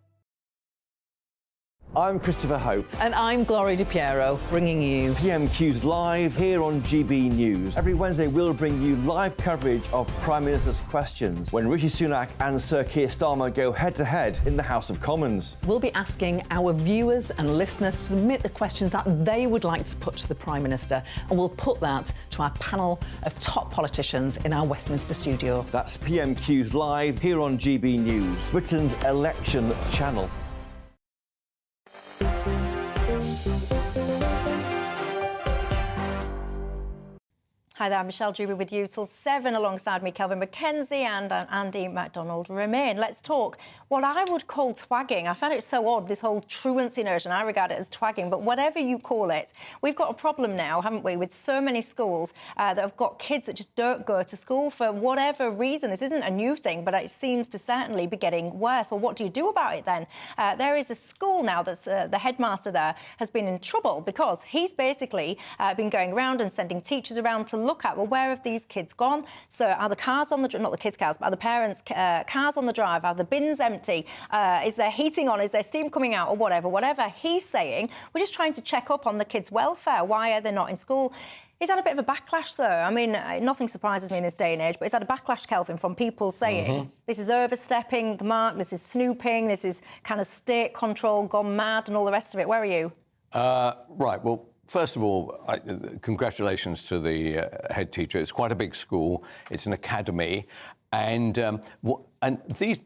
I'm Christopher Hope. And I'm Gloria Di Piero, bringing you PMQs Live here on GB News. Every Wednesday, we'll bring you live coverage of Prime Minister's questions when Rishi Sunak and Sir Keir Starmer go head-to-head in the House of Commons. We'll be asking our viewers and listeners to submit the questions that they would like to put to the Prime Minister, and we'll put that to our panel of top politicians in our Westminster studio. That's PMQs Live here on GB News, Britain's election channel. Hi there, Michelle Dewberry with you till 7, alongside me, Kelvin McKenzie and Andy MacDonald remain. Let's talk what I would call twagging. I find it so odd, this whole truancy notion. I regard it as twagging, but whatever you call it, we've got a problem now, haven't we, with so many schools that have got kids that just don't go to school for whatever reason. This isn't a new thing, but it seems to certainly be getting worse. Well, what do you do about it then? There is a school now that's the headmaster there has been in trouble because he's basically been going around and sending teachers around to look look at, well, where have these kids gone? So are the cars on the, not the kids' cars, but are the parents' cars on the drive? Are the bins empty? Is there heating on? Is there steam coming out or whatever? Whatever he's saying, we're just trying to check up on the kids' welfare. Why are they not in school? He's had a bit of a backlash, though. I mean, nothing surprises me in this day and age, but he's had a backlash, Kelvin, from people saying this is overstepping the mark, this is snooping, this is kind of state control gone mad and all the rest of it. Where are you? Right, well, first of all, congratulations to the head teacher. It's quite a big school. It's an academy. And these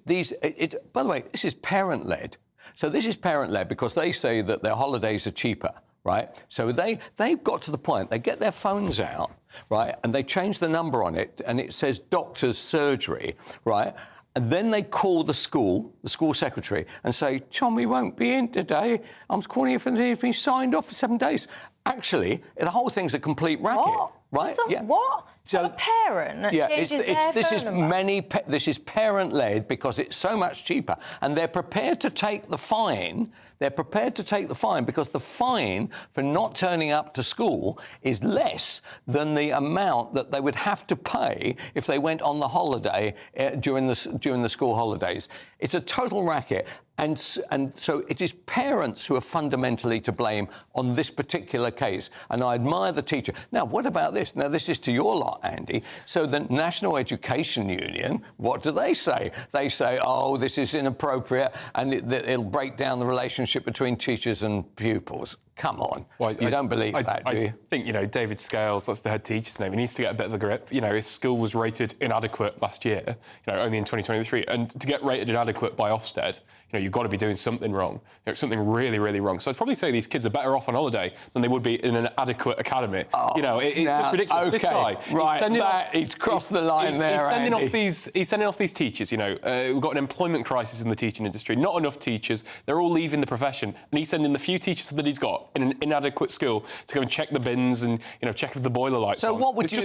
by the way, this is parent-led. So this is parent-led because they say that their holidays are cheaper. Right, so they've got to the point, they get their phones out, right, and they change the number on it, and it says doctor's surgery, right, and then they call the school secretary, and say, Tommy won't be in today. I'm calling you for he's been signed off for 7 days. Actually, the whole thing's a complete racket. What? Right? So, yeah. What? So the parent changes their phone number? This is parent-led because it's so much cheaper, and they're prepared to take the fine. They're prepared to take the fine because the fine for not turning up to school is less than the amount that they would have to pay if they went on the holiday during the school holidays. It's a total racket. And so it is parents who are fundamentally to blame on this particular case. And I admire the teacher. Now, what about this? Now, this is to your lot, Andy. So the National Education Union, what do they say? They say, oh, this is inappropriate and it'll break down the relationship between teachers and pupils. Come on. Well, you don't believe that, do you? I think, you know, David Scales, that's the head teacher's name, he needs to get a bit of a grip. You know, his school was rated inadequate last year, you know, only in 2023. And to get rated inadequate by Ofsted, you know, you've got to be doing something wrong. You know, something really, really wrong. So I'd probably say these kids are better off on holiday than they would be in an adequate academy. Oh, you know, it's just ridiculous. Okay, this guy, right, he's crossed the line there, He's sending off these teachers, you know. We've got an employment crisis in the teaching industry. Not enough teachers. They're all leaving the profession. And he's sending the few teachers that he's got in an inadequate school to go and check the bins and, you know, check if the boiler lights on. So what would you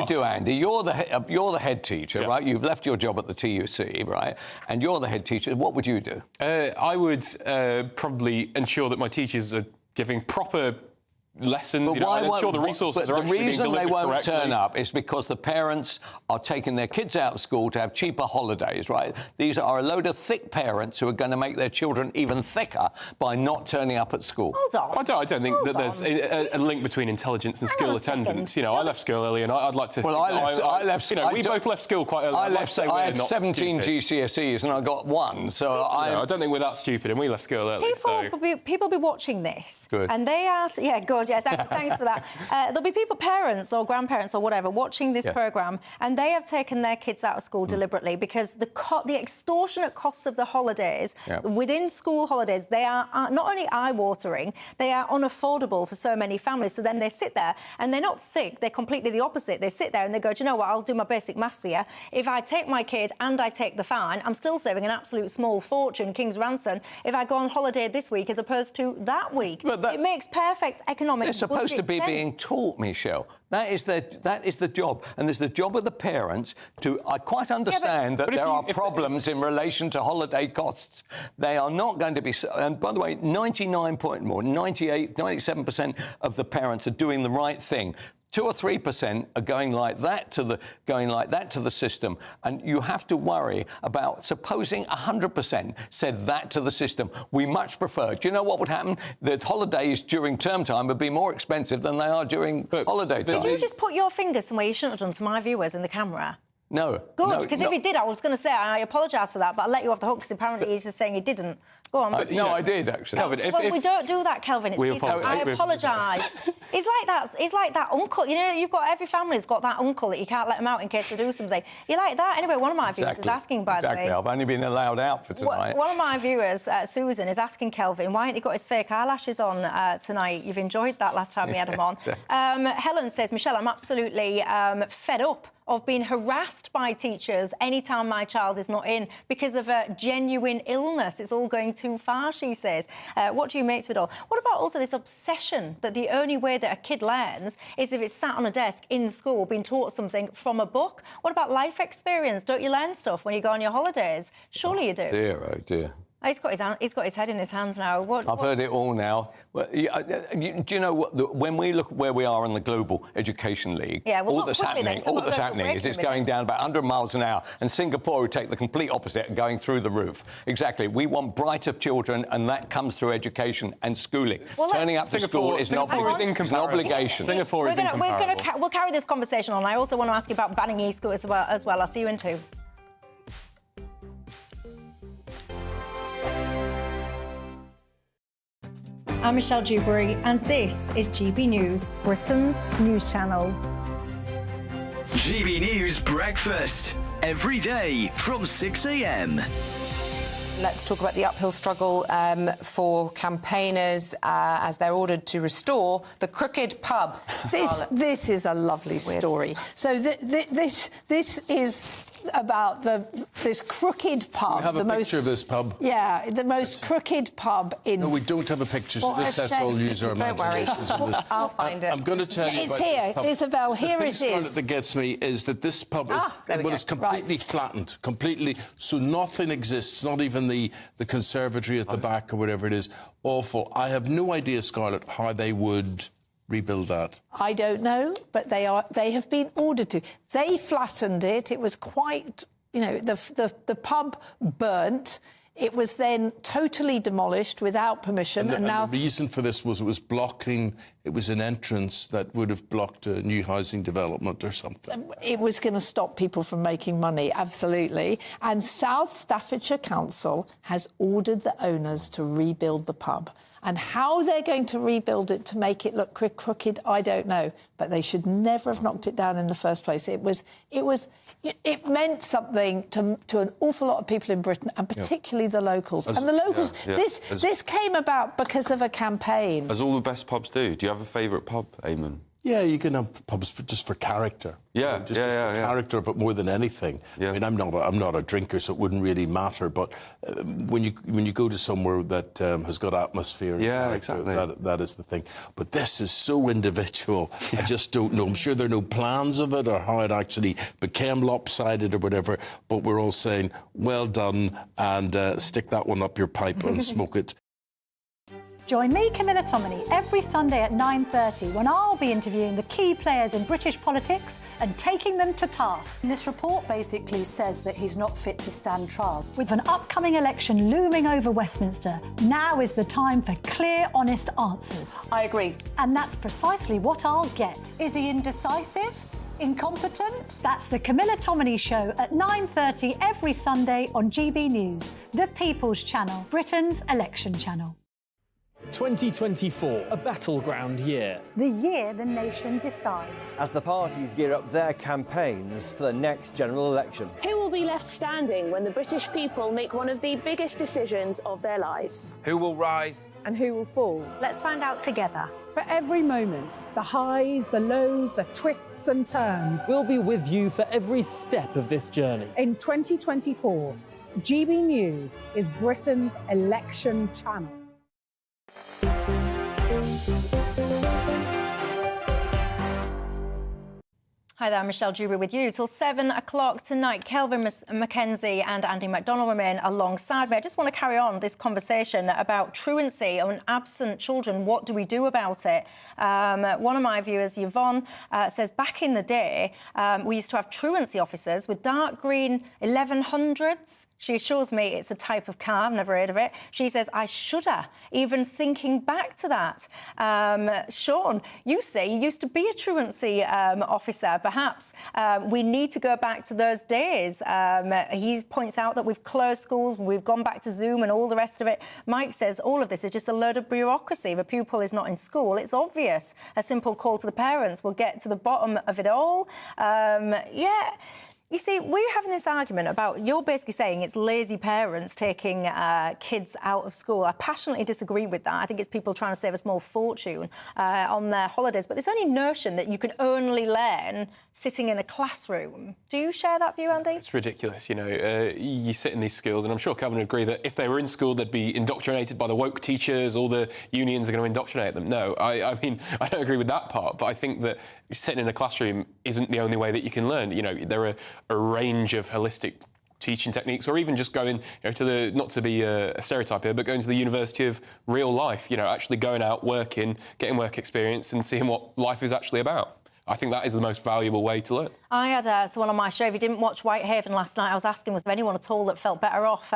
do, Andy? You're the head teacher, right? You've left your job at the TUC, right? And you're the head teacher. What would you do? I would probably ensure that my teachers are giving proper lessons. But you know, and ensure the resources are actually being delivered correctly. The reason they won't turn up is because the parents are taking their kids out of school to have cheaper holidays, right? These are a load of thick parents who are going to make their children even thicker by not turning up at school. Hold on. I don't think that there's a link between intelligence and school attendance. You know, I left school early, and I'd like to. Well, I left. You know, we both left school quite early. I had 17 GCSEs and I got 1. So I don't think we're that stupid, and we left school early. People will be watching this, good. And they are. Yeah, good. Yeah, thanks for that. There'll be people, parents or grandparents or whatever, watching this programme, and they have taken their kids out of school deliberately because the extortionate costs of the holidays within school holidays, they are not only eye-watering, they are unaffordable for so many families. So then they sit there and they're not thick, they're completely the opposite. They sit there and they go, do you know what, I'll do my basic maths here. If I take my kid and I take the fine, I'm still saving an absolute small fortune, King's ransom, if I go on holiday this week as opposed to that week. It makes perfect economic They're supposed to be being taught, Michelle. That is the job. And there's the job of the parents to... I quite understand that there are problems in relation to holiday costs. They are not going to be... And by the way, 97% of the parents are doing the right thing. 2 or 3% are going like that to the system, and you have to worry about supposing 100% said that to the system. We much prefer. Do you know what would happen? That holidays during term time would be more expensive than they are during holiday time. Did you just put your finger somewhere you shouldn't have done to my viewers in the camera? No. Good, because if you did, I was going to say I apologise for that, but I'll let you off the hook because apparently he's just saying you didn't. Go on. No, I did, actually. Kelvin, we don't do that, Kelvin. It's I apologise. It's like that uncle. You know, you've got every family's got that uncle that you can't let them out in case they do something. You like that? Anyway, one of my viewers is asking, by the way. I've only been allowed out for tonight. One of my viewers, Susan, is asking Kelvin, why ain't he got his fake eyelashes on tonight? You've enjoyed that last time we had him on. Helen says, Michelle, I'm absolutely fed up of being harassed by teachers anytime my child is not in because of a genuine illness. It's all going too far, she says. What do you make of it all? What about also this obsession that the only way that a kid learns is if it's sat on a desk in school being taught something from a book? What about life experience? Don't you learn stuff when you go on your holidays? Surely you do. Dear, oh dear. He's got his head in his hands now. I've heard it all now. Well, do you know what? When we look where we are in the Global Education League, all that's happening is it's going down about 100 miles an hour, and Singapore would take the complete opposite and going through the roof. Exactly. We want brighter children, and that comes through education and schooling. Turning up to school is an obligation. Singapore is incomparable. We'll carry this conversation on. I also want to ask you about banning e-scooters as well. I'll see you in 2. I'm Michelle Dewberry, and this is GB News, Britain's news channel. GB News Breakfast, every day from 6 a.m. Let's talk about the uphill struggle for campaigners as they're ordered to restore the Crooked Pub. This is a lovely story. So this is about this crooked pub. We have a picture of this pub. Yeah, the most crooked pub in... No, we don't have a picture, so let's all use our imaginations. I'll find it. I'm going to tell you it's about here, this pub. Isabel, here it is. The thing, Scarlett, that gets me is that this pub is completely flattened, completely, so nothing exists, not even the conservatory at the back or whatever it is. Awful. I have no idea, Scarlett, how they would rebuild that. I don't know, but they have been ordered to. They flattened it. It was quite, you know, the pub burnt. It was then totally demolished without permission, and now the reason for this was it was blocking. It was an entrance that would have blocked a new housing development or something. it was going to stop people from making money, absolutely. And South Staffordshire Council has ordered the owners to rebuild the pub. And how they're going to rebuild it to make it look crooked, I don't know. But they should never have knocked it down in the first place. It meant something to an awful lot of people in Britain, and particularly the locals. And the locals, this came about because of a campaign. As all the best pubs do. Do you have a favourite pub, Eamon? Yeah, you can have pubs just for character. Yeah, just for character, but more than anything. I mean, I'm not a drinker, so it wouldn't really matter. But when you go to somewhere that has got atmosphere, and exactly, that is the thing. But this is so individual. I just don't know. I'm sure there are no plans of it or how it actually became lopsided or whatever. But we're all saying, well done, and stick that one up your pipe and smoke it. Join me, Camilla Tominey, every Sunday at 9:30 when I'll be interviewing the key players in British politics and taking them to task. This report basically says that he's not fit to stand trial. With an upcoming election looming over Westminster, now is the time for clear, honest answers. I agree. And that's precisely what I'll get. Is he indecisive? Incompetent? That's the Camilla Tominey Show at 9:30 every Sunday on GB News, the People's Channel, Britain's election channel. 2024, a battleground year. The year the nation decides. As the parties gear up their campaigns for the next general election. Who will be left standing when the British people make one of the biggest decisions of their lives? Who will rise? And who will fall? Let's find out together. For every moment, the highs, the lows, the twists and turns. We'll be with you for every step of this journey. In 2024, GB News is Britain's election channel. Hi there, Michelle Dewberry with you till 7 o'clock tonight. Kelvin Mackenzie and Andy McDonald remain alongside me. I just want to carry on this conversation about truancy on absent children. What do we do about it? One of my viewers, Yvonne, says back in the day, we used to have truancy officers with dark green 1100s. She assures me it's a type of car. I've never heard of it. She says, I shudder, even thinking back to that. Sean, you say you used to be a truancy officer. Perhaps we need to go back to those days. He points out that we've closed schools, we've gone back to Zoom and all the rest of it. Mike says all of this is just a load of bureaucracy. If a pupil is not in school, it's obvious. A simple call to the parents will get to the bottom of it all. Yeah. You see, we're having this argument about, you're basically saying it's lazy parents taking kids out of school. I passionately disagree with that. I think it's people trying to save a small fortune on their holidays. But this only notion that you can only learn sitting in a classroom. Do you share that view, Andy? It's ridiculous, you know. You sit in these schools, and I'm sure Kelvin would agree that if they were in school, they'd be indoctrinated by the woke teachers, all the unions are going to indoctrinate them. No, I mean, I don't agree with that part, but I think that sitting in a classroom isn't the only way that you can learn. You know, there are a range of holistic teaching techniques, or even just going, to the, not to be a stereotype here, but going to the University of real life, actually going out, working, getting work experience and seeing what life is actually about. I think that is the most valuable way to learn. I had someone on my show. If you didn't watch Whitehaven last night, I was asking, was there anyone at all that felt better off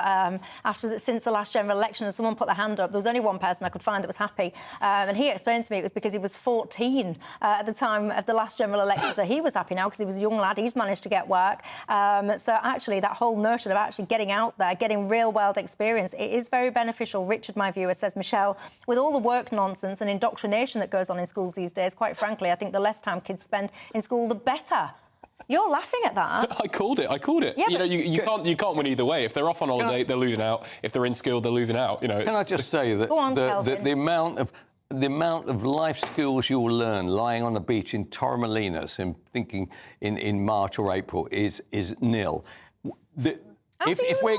since the last general election? And someone put their hand up. There was only one person I could find that was happy. And he explained to me it was because he was 14 at the time of the last general election. So he was happy now because he was a young lad. He's managed to get work. So actually, that whole notion of actually getting out there, getting real-world experience, it is very beneficial. Richard, my viewer, says, Michelle, with all the work nonsense and indoctrination that goes on in schools these days, quite frankly, I think the less time kids spend in school, the better. You're laughing at that. I called it. Yeah, you can't win either way. If they're off on holiday, they're losing out. If they're in school, they're losing out. Can I just say that the amount of life skills you'll learn lying on the beach in Torremolinos and thinking in March or April is nil. If we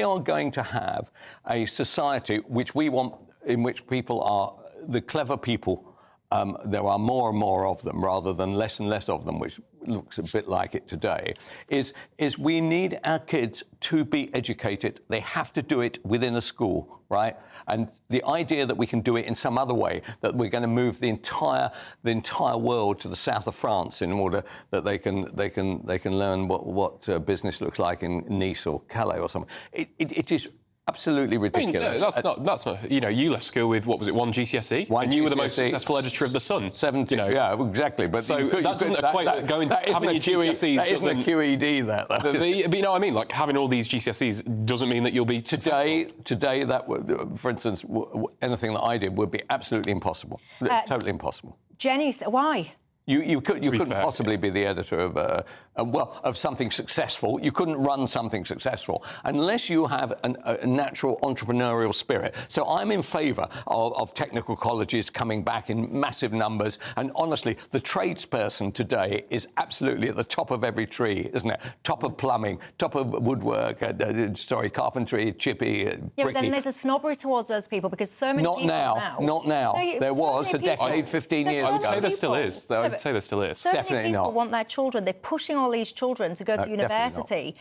are going to have a society which we want, in which people are the clever people. There are more and more of them rather than less and less of them, which looks a bit like it today, is we need our kids to be educated. They have to do it within a school, right? And the idea that we can do it in some other way, that we're going to move the entire world to the south of France in order that they can learn what business looks like in Nice or Calais or something. It is absolutely ridiculous. That's not. You left school with, what was it, one GCSE? And you were the most successful editor of The Sun. 70. Yeah, exactly. But so that doesn't equate having your GCSEs. That isn't a QED, that. But you know what I mean? Like, having all these GCSEs doesn't mean that you'll be Today, that would, for instance, anything that I did would be absolutely impossible. Totally impossible. Jenny, why? You couldn't possibly be the editor of something successful. You couldn't run something successful unless you have a natural entrepreneurial spirit. So I'm in favour of technical colleges coming back in massive numbers. And honestly, the tradesperson today is absolutely at the top of every tree, isn't it? Top of plumbing, top of woodwork, carpentry, chippy, bricky. Yeah, but then there's a snobbery towards those people because so many people now... Not now. There was a decade, 15 years ago. I would say there still is. I'd say there still is. So many people want their children. They're pushing all these children to go to university.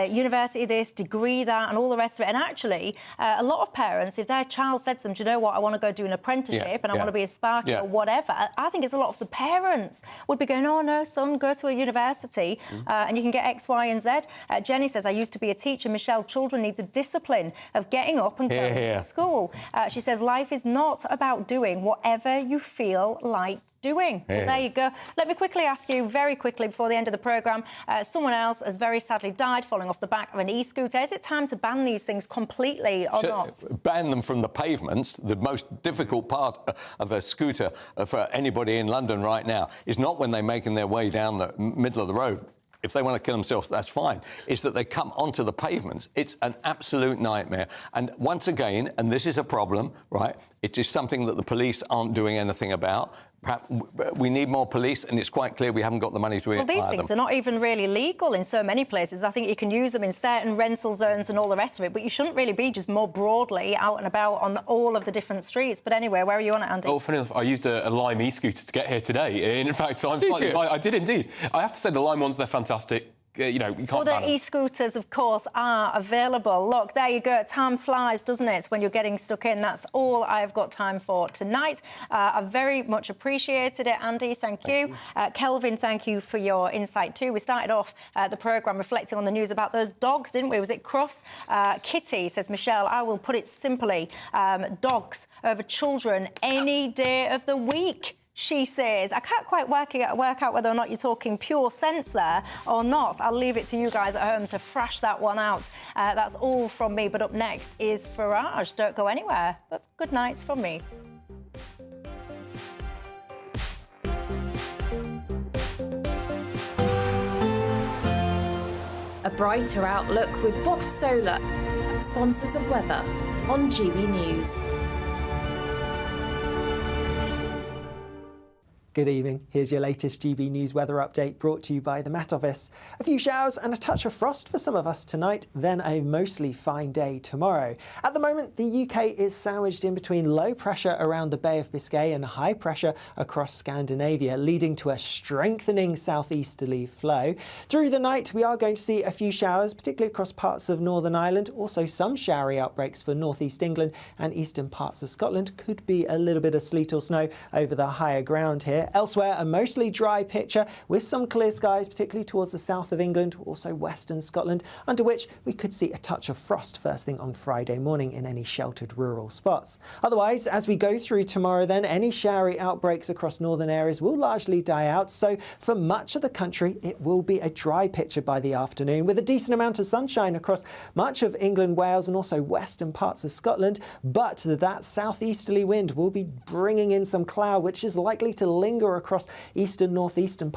University this, degree that, and all the rest of it. And actually, a lot of parents, if their child said to them, do you know what, I want to go do an apprenticeship and I want to be a sparky or whatever, I think it's a lot of the parents would be going, oh, no, son, go to a university and you can get X, Y and Z. Jenny says, I used to be a teacher. Michelle, children need the discipline of getting up and going to school. She says, life is not about doing whatever you feel like doing. Well, there you go. Let me quickly ask you, very quickly, before the end of the programme, someone else has very sadly died falling off the back of an e-scooter. Is it time to ban these things completely or not? Ban them from the pavements. The most difficult part of a scooter for anybody in London right now is not when they're making their way down the middle of the road. If they want to kill themselves, that's fine. It's that they come onto the pavements. It's an absolute nightmare. And once again, and this is a problem, right, it is something that the police aren't doing anything about. Perhaps we need more police, and it's quite clear we haven't got the money to hire them. Well, these things are not even really legal in so many places. I think you can use them in certain rental zones and all the rest of it, but you shouldn't really be just more broadly out and about on all of the different streets. But anyway, where are you on it, Andy? Oh, funny enough, I used a Lime e-scooter to get here today. In fact, so I'm slightly... I did indeed. I have to say the Lime ones, they're fantastic. You can't Other e-scooters, of course, are available. Look, there you go. Time flies, doesn't it, when you're getting stuck in. That's all I've got time for tonight. I've very much appreciated it, Andy. Thank you. Kelvin, thank you for your insight too. We started off the programme reflecting on the news about those dogs, didn't we? Was it Crofts? Kitty says, Michelle, I will put it simply, dogs over children any day of the week. She says, I can't quite work out whether or not you're talking pure sense there or not. I'll leave it to you guys at home to thrash that one out. That's all from me. But up next is Farage. Don't go anywhere. But good night from me. A brighter outlook with Box Solar, sponsors of weather on GB News. Good evening. Here's your latest GB News weather update brought to you by the Met Office. A few showers and a touch of frost for some of us tonight, then a mostly fine day tomorrow. At the moment, the UK is sandwiched in between low pressure around the Bay of Biscay and high pressure across Scandinavia, leading to a strengthening southeasterly flow. Through the night, we are going to see a few showers, particularly across parts of Northern Ireland. Also, some showery outbreaks for northeast England and eastern parts of Scotland. Could be a little bit of sleet or snow over the higher ground here. Elsewhere, a mostly dry picture with some clear skies, particularly towards the south of England, also western Scotland, under which we could see a touch of frost first thing on Friday morning in any sheltered rural spots. Otherwise, as we go through tomorrow then, any showery outbreaks across northern areas will largely die out. So for much of the country, it will be a dry picture by the afternoon with a decent amount of sunshine across much of England, Wales and also western parts of Scotland. But that southeasterly wind will be bringing in some cloud, which is likely to linger across eastern northeastern parts